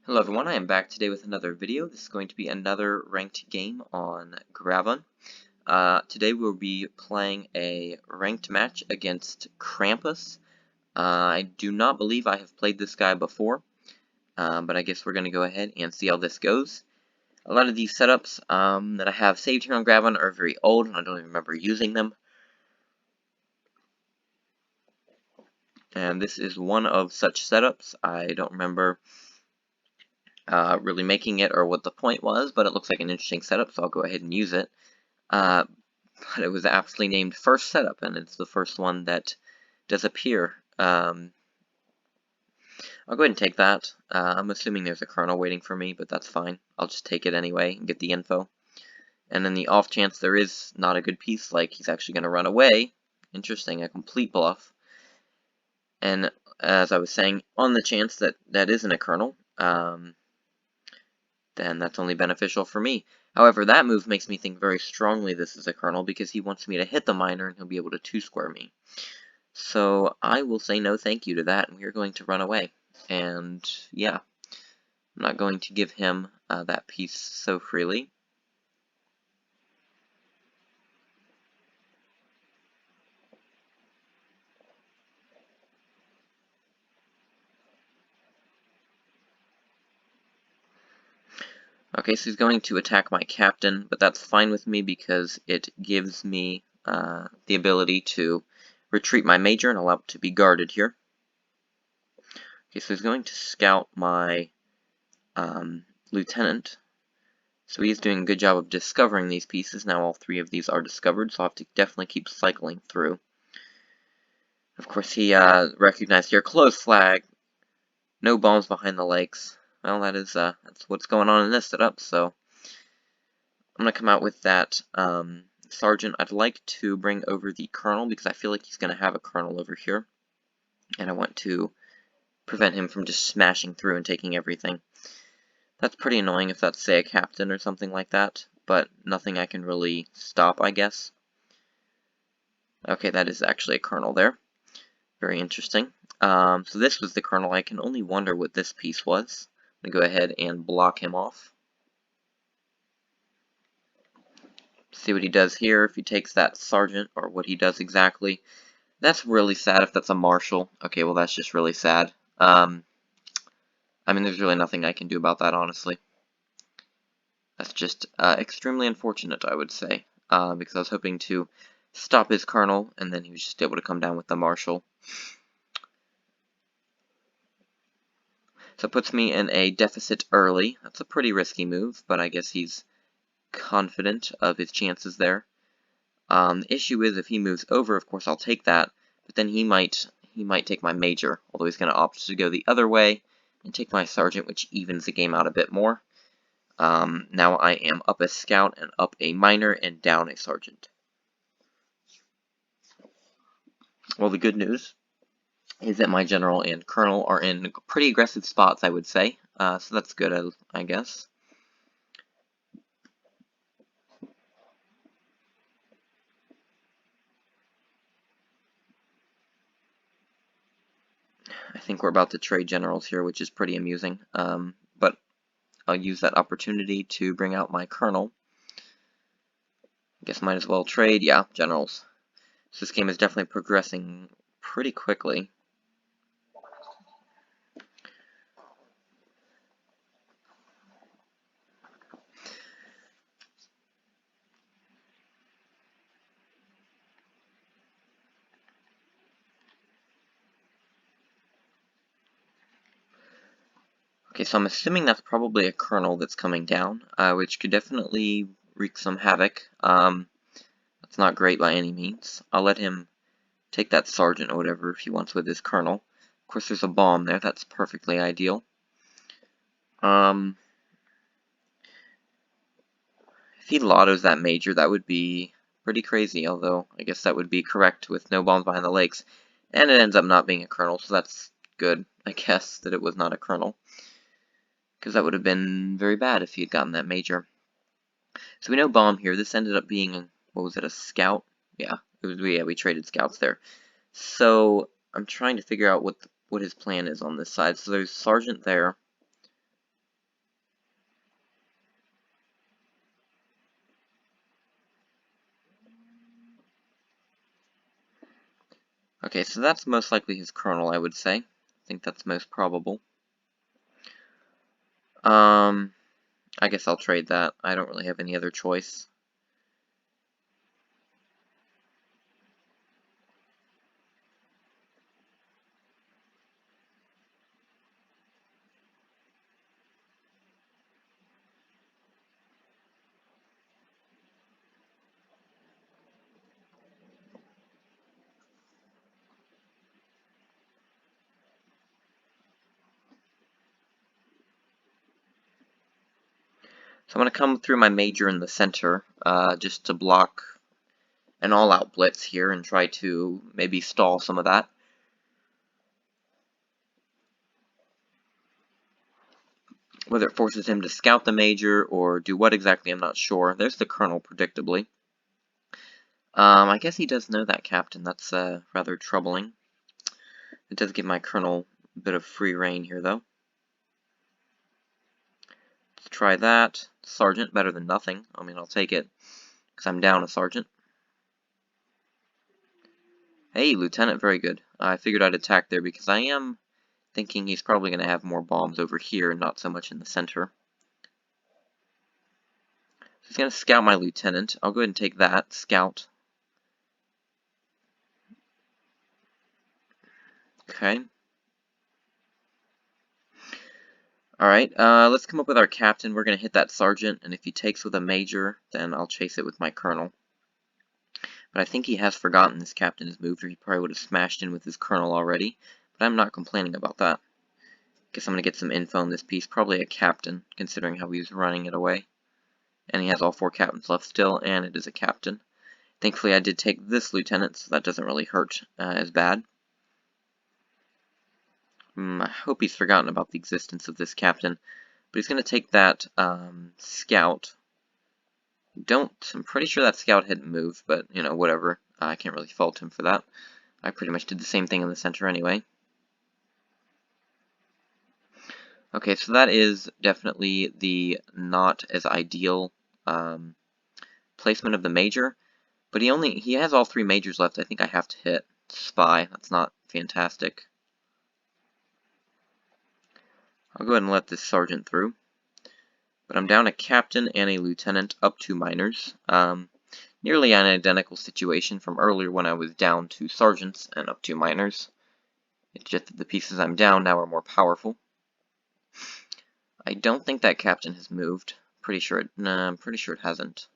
Hello everyone, I am back today with another video. This is going to be another ranked game on Gravon. Today we'll be playing a ranked match against Krampus. I do not believe I have played this guy before, but I guess we're going to go ahead and see how this goes. A lot of these setups that I have saved here on Gravon are very old, and I don't even remember using them. And this is one of such setups. I don't remember really making it or what the point was, but it looks like an interesting setup, so I'll go ahead and use it. But it was aptly named First Setup, and it's the first one that does appear. I'll go ahead and take that. I'm assuming there's a kernel waiting for me, but that's fine. I'll just take it anyway and get the info. And in the off chance there is not a good piece, like he's actually going to run away, interesting, a complete bluff. And as I was saying, on the chance that that isn't a kernel, then that's only beneficial for me. However, that move makes me think very strongly this is a kernel because he wants me to hit the miner and he'll be able to 2-square me. So I will say no thank you to that, and we are going to run away. And yeah, I'm not going to give him that piece so freely. Okay, so he's going to attack my captain, but that's fine with me because it gives me the ability to retreat my major and allow it to be guarded here. Okay, so he's going to scout my lieutenant. So he's doing a good job of discovering these pieces. Now all 3 of these are discovered, so I'll have to definitely keep cycling through. Of course, he recognized here, close flag, no bombs behind the lakes. Well, that's what's going on in this setup, so I'm going to come out with that sergeant. I'd like to bring over the colonel because I feel like he's going to have a colonel over here, and I want to prevent him from just smashing through and taking everything. That's pretty annoying if that's, say, a captain or something like that, but nothing I can really stop, I guess. Okay, that is actually a colonel there. Very interesting. So this was the colonel. I can only wonder what this piece was. I'm going to go ahead and block him off. See what he does here, if he takes that sergeant, or what he does exactly. That's really sad if that's a marshal. Okay, well that's just really sad. I mean, there's really nothing I can do about that, honestly. That's just extremely unfortunate, I would say, because I was hoping to stop his colonel, and then he was just able to come down with the marshal. So it puts me in a deficit early. That's a pretty risky move, but I guess he's confident of his chances there. The issue is if he moves over, of course I'll take that, but then he might take my major, although he's going to opt to go the other way and take my sergeant, which evens the game out a bit more. Now I am up a scout and up a miner and down a sergeant. Well, the good news is that my general and colonel are in pretty aggressive spots, I would say, so that's good, I guess. I think we're about to trade generals here, which is pretty amusing, but I'll use that opportunity to bring out my colonel. I guess might as well trade, yeah, generals. So this game is definitely progressing pretty quickly. Okay, so I'm assuming that's probably a colonel that's coming down, which could definitely wreak some havoc. That's not great by any means. I'll let him take that sergeant or whatever if he wants with his colonel. Of course, there's a bomb there. That's perfectly ideal. If he lottos that major, that would be pretty crazy, although I guess that would be correct with no bombs behind the lakes. And it ends up not being a colonel, so that's good, I guess, that it was not a colonel. Because that would have been very bad if he had gotten that major. So we know bomb here. This ended up being, what was it, a scout? Yeah, we traded scouts there. So I'm trying to figure out what his plan is on this side. So there's sergeant there. Okay, so that's most likely his colonel, I would say. I think that's most probable. I guess I'll trade that. I don't really have any other choice. So I'm going to come through my major in the center, just to block an all-out blitz here and try to maybe stall some of that. Whether it forces him to scout the major or do what exactly, I'm not sure. There's the colonel, predictably. I guess he does know that captain. That's rather troubling. It does give my colonel a bit of free reign here, though. Let's try that. Sergeant, better than nothing. I mean, I'll take it, because I'm down a sergeant. Hey, lieutenant, very good. I figured I'd attack there because I am thinking he's probably going to have more bombs over here and not so much in the center. So he's going to scout my lieutenant. I'll go ahead and take that. Scout. Okay. Alright, let's come up with our captain. We're going to hit that sergeant, and if he takes with a major, then I'll chase it with my colonel. But I think he has forgotten this captain has moved, or he probably would have smashed in with his colonel already. But I'm not complaining about that. Guess I'm going to get some info on this piece. Probably a captain, considering how he's running it away. And he has all 4 captains left still, and it is a captain. Thankfully I did take this lieutenant, so that doesn't really hurt as bad. I hope he's forgotten about the existence of this captain. But he's going to take that scout. I'm pretty sure that scout hadn't moved, but, you know, whatever. I can't really fault him for that. I pretty much did the same thing in the center anyway. Okay, so that is definitely the not as ideal placement of the major. But he has all 3 majors left. I think I have to hit spy. That's not fantastic. I'll go ahead and let this sergeant through. But I'm down a captain and a lieutenant, up 2 minors. Nearly an identical situation from earlier when I was down 2 sergeants and up 2 minors. It's just that the pieces I'm down now are more powerful. I don't think that captain has moved. I'm pretty sure it hasn't.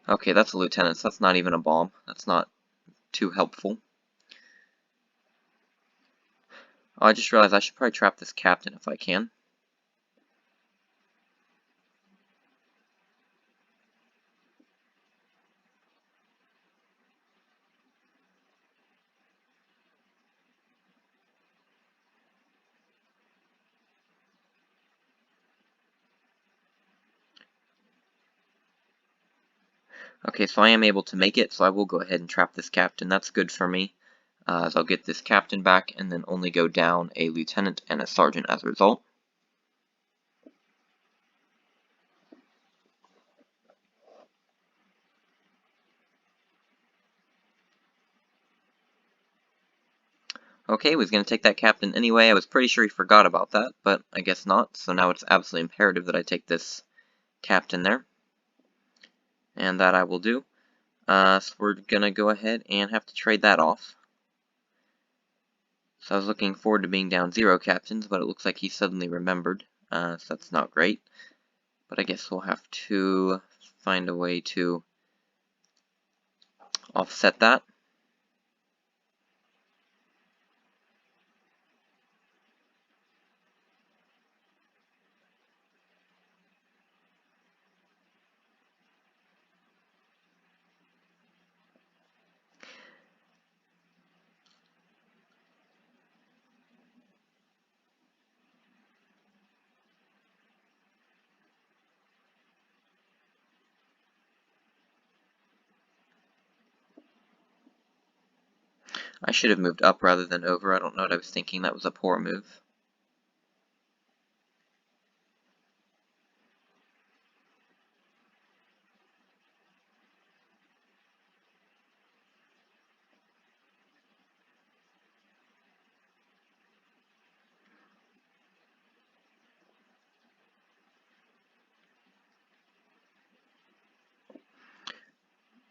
Okay, that's a lieutenant, so that's not even a bomb. That's not too helpful. Oh, I just realized I should probably trap this captain if I can. Okay, so I am able to make it, so I will go ahead and trap this captain. That's good for me, as I'll get this captain back and then only go down a lieutenant and a sergeant as a result. Okay, was going to take that captain anyway. I was pretty sure he forgot about that, but I guess not. So now it's absolutely imperative that I take this captain there. And that I will do. So we're going to go ahead and have to trade that off. So I was looking forward to being down 0 captains, but it looks like he suddenly remembered. So that's not great. But I guess we'll have to find a way to offset that. I should have moved up rather than over. I don't know what I was thinking. That was a poor move.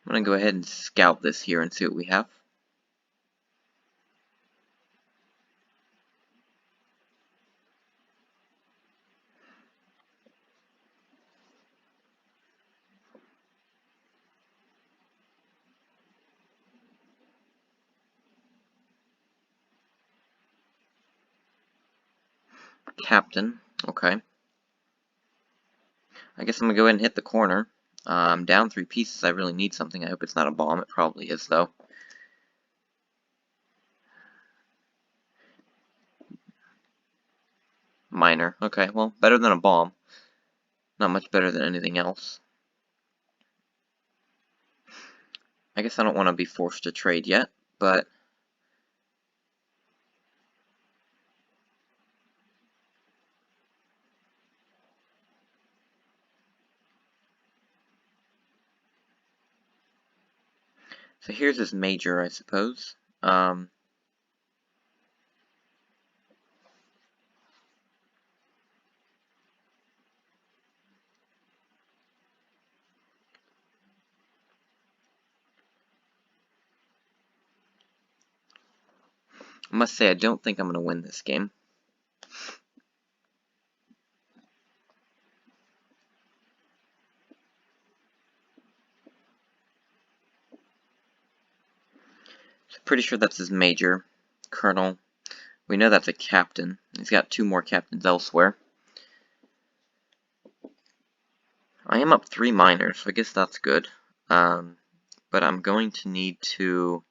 I'm going to go ahead and scout this here and see what we have. Captain. Okay. I guess I'm going to go ahead and hit the corner. I'm down 3 pieces. I really need something. I hope it's not a bomb. It probably is, though. Miner. Okay, well, better than a bomb. Not much better than anything else. I guess I don't want to be forced to trade yet, but... So here's his major, I suppose. I must say, I don't think I'm going to win this game. So pretty sure that's his major. Colonel. We know that's a captain. He's got 2 more captains elsewhere. I am up 3 miners, so I guess that's good. But I'm going to need to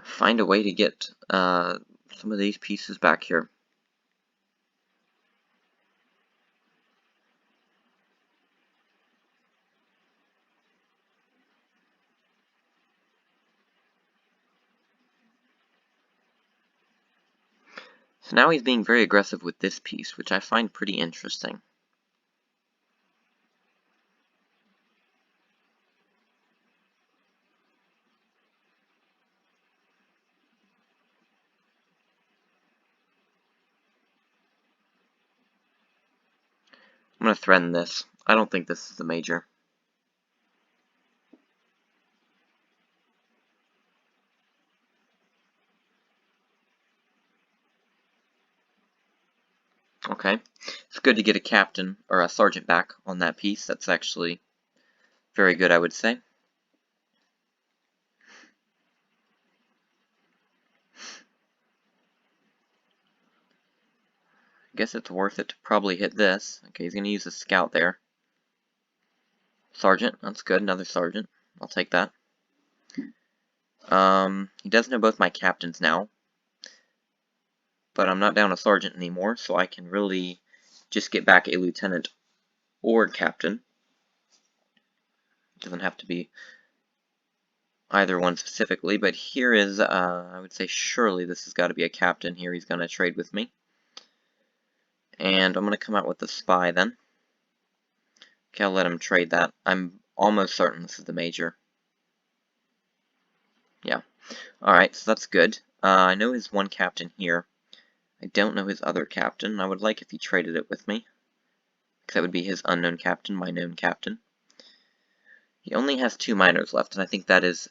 find a way to get some of these pieces back here. So now he's being very aggressive with this piece, which I find pretty interesting. I'm going to threaten this. I don't think this is the major. Okay. It's good to get a captain, or a sergeant back on that piece. That's actually very good, I would say. I guess it's worth it to probably hit this. Okay, he's going to use a scout there. Sergeant, that's good. Another sergeant. I'll take that. He does know both my captains now. But I'm not down a sergeant anymore, so I can really just get back a lieutenant or captain. It doesn't have to be either one specifically, but here is, I would say surely this has got to be a captain here. He's going to trade with me. And I'm going to come out with the spy then. Okay, I'll let him trade that. I'm almost certain this is the major. Yeah. Alright, so that's good. I know his one captain here. I don't know his other captain. I would like if he traded it with me. Because that would be his unknown captain, my known captain. He only has 2 miners left, and I think that is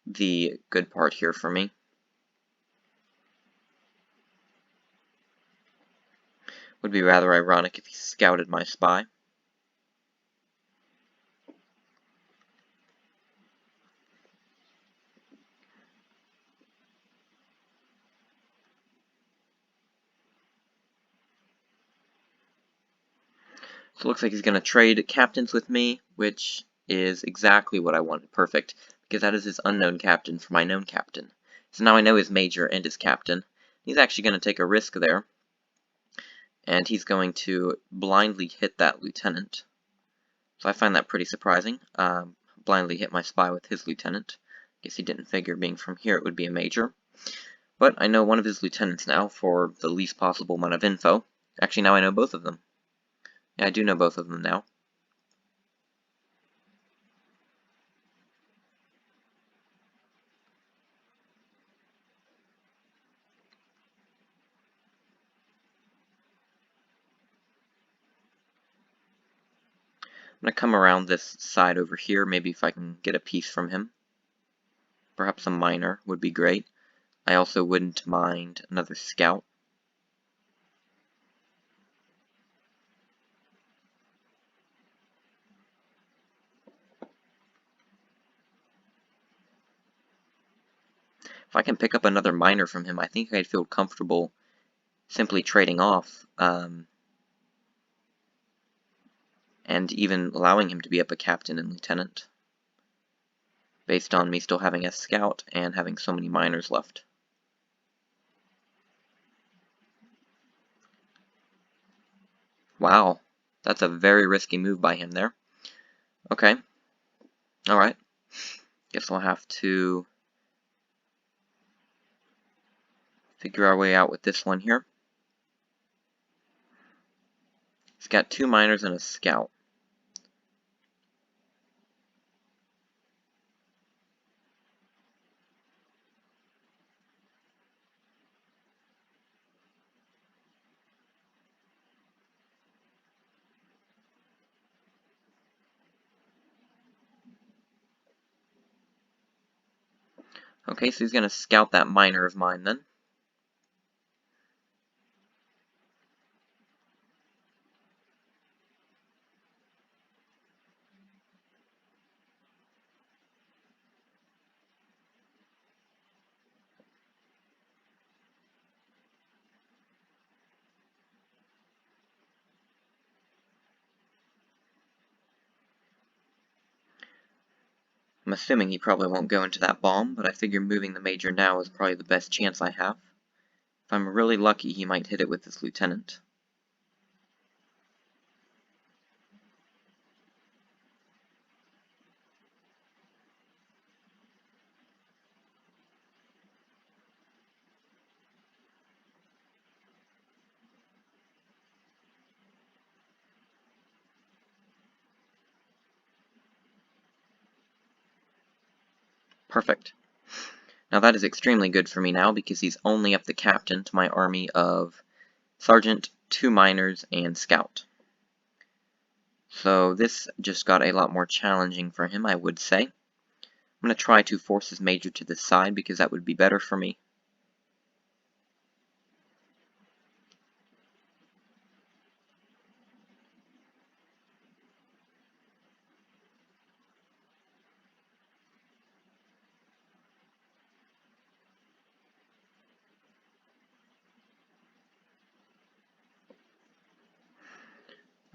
the good part here for me. Would be rather ironic if he scouted my spy. So it looks like he's going to trade captains with me, which is exactly what I wanted. Perfect. Because that is his unknown captain for my known captain. So now I know his major and his captain. He's actually going to take a risk there. And he's going to blindly hit that lieutenant. So I find that pretty surprising. Blindly hit my spy with his lieutenant. Guess he didn't figure being from here it would be a major. But I know one of his lieutenants now for the least possible amount of info. Actually, now I know both of them. Yeah, I do know both of them now. I'm going to come around this side over here, maybe if I can get a piece from him. Perhaps a miner would be great. I also wouldn't mind another scout. If I can pick up another miner from him, I think I'd feel comfortable simply trading off, and even allowing him to be up a captain and lieutenant, based on me still having a scout and having so many miners left. Wow, that's a very risky move by him there. Okay, alright. Guess we'll have to figure our way out with this one here. He's got 2 miners and a scout. Okay, so he's going to scout that miner of mine then. I'm assuming he probably won't go into that bomb, but I figure moving the major now is probably the best chance I have. If I'm really lucky, he might hit it with his lieutenant. Perfect. Now that is extremely good for me now, because he's only up the captain to my army of sergeant, 2 miners, and scout. So this just got a lot more challenging for him, I would say. I'm going to try to force his major to the side, because that would be better for me.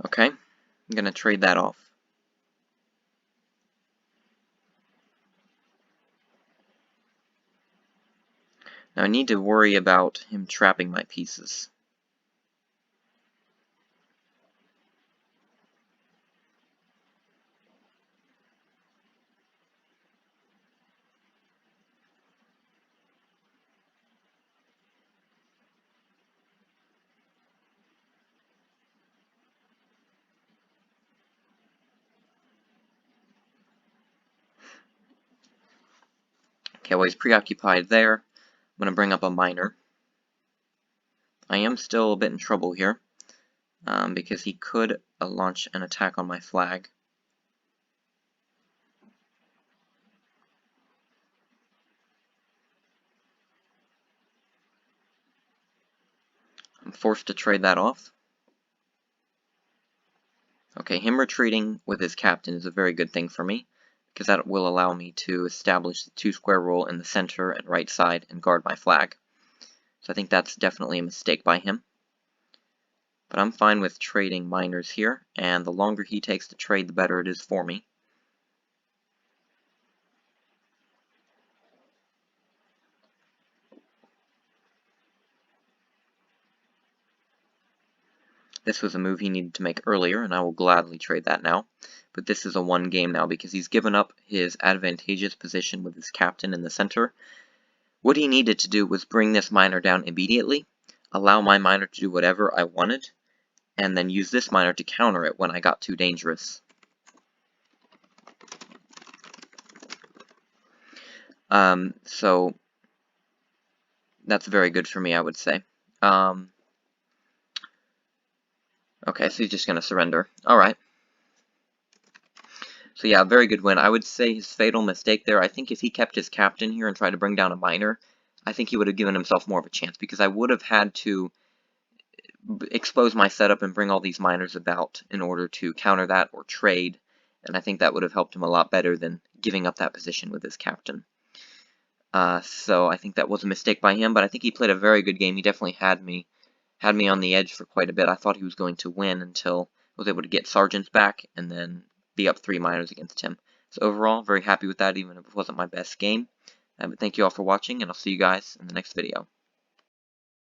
Okay, I'm going to trade that off. Now I need to worry about him trapping my pieces. Okay, well he's preoccupied there. I'm going to bring up a miner. I am still a bit in trouble here, because he could launch an attack on my flag. I'm forced to trade that off. Okay, him retreating with his captain is a very good thing for me, because that will allow me to establish the 2-square rule in the center and right side and guard my flag. So I think that's definitely a mistake by him. But I'm fine with trading miners here, and the longer he takes to trade, the better it is for me. This was a move he needed to make earlier, and I will gladly trade that now. But this is a 1 game now because he's given up his advantageous position with his captain in the center. What he needed to do was bring this miner down immediately, allow my miner to do whatever I wanted, and then use this miner to counter it when I got too dangerous. So that's very good for me, I would say. Okay, so he's just going to surrender. Alright. So yeah, very good win. I would say his fatal mistake there, I think if he kept his captain here and tried to bring down a miner, I think he would have given himself more of a chance, because I would have had to expose my setup and bring all these miners about in order to counter that or trade, and I think that would have helped him a lot better than giving up that position with his captain. So I think that was a mistake by him, but I think he played a very good game. He definitely had me on the edge for quite a bit. I thought he was going to win until I was able to get Sergeants back and then be up 3 miners against him. So overall, very happy with that, even if it wasn't my best game. But thank you all for watching, and I'll see you guys in the next video.